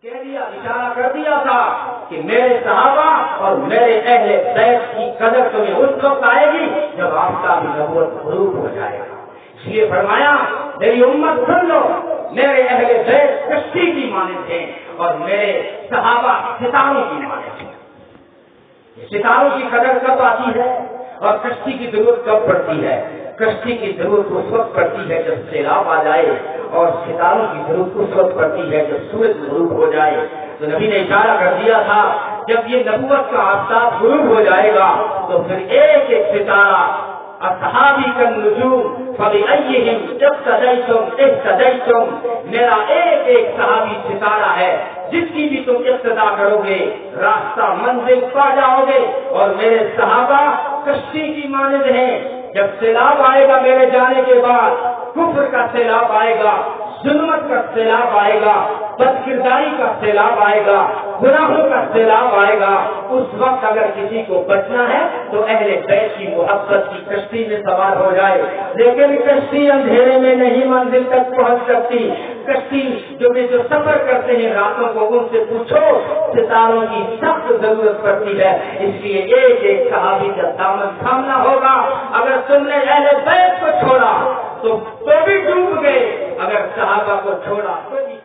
کہہ دیا، اشارہ کر دیا تھا کہ میرے صحابہ اور میرے اہل بیت کی قدر تمہیں اس وقت آئے گی جب آپ کا بھی نبوت غروب ہو جائے گا۔ اس لیے فرمایا میری امت سن لو، میرے اہل بیت کشتی کی مانند ہیں اور میرے صحابہ ستاروں کی مانند ہیں۔ ستاروں کی قدر کب آتی ہے اور کشتی کی ضرورت کب پڑتی ہے؟ کشتی کی ضرورت اس وقت پڑتی ہے جب سیلاب آ جائے، اور ستاروں کی ضرورت اس وقت پڑتی ہے جب سورج غروب ہو جائے۔ تو نبی نے اشارہ کر دیا تھا جب یہ نبوت کا آفتاب غروب ہو جائے گا تو پھر ایک ایک ستارہ اصحابی کا نجوم فبأیہم اقتدیتم اہتدیتم، میرا ایک ایک صحابی ستارہ ہے جس کی بھی تم اقتدا کرو گے راستہ منزل پا جاؤ گے، اور میرے صحابہ کشتی کی مانند ہیں۔ جب سیلاب آئے گا میرے جانے کے بعد، کفر کا سیلاب آئے گا، ظلمت کا سیلاب آئے گا، بد کرداری کا سیلاب آئے گا، گناہوں کا سیلاب آئے گا، اس وقت اگر کسی کو بچنا ہے تو اہل بیت کی محبت کی کشتی میں سوار ہو جائے۔ لیکن کشتی اندھیرے میں نہیں منزل تک پہنچ سکتی۔ کشتی جو سفر کرتے ہیں راتوں کو، ان سے پوچھو، ستاروں کی سخت ضرورت پڑتی ہے۔ اس لیے ایک ایک صحابی کا دامن تھامنا ہوگا۔ اگر تم نے اہل بیت کو چھوڑا تو بھی ڈوب گئے، اگر صحابہ کو چھوڑا تو بھی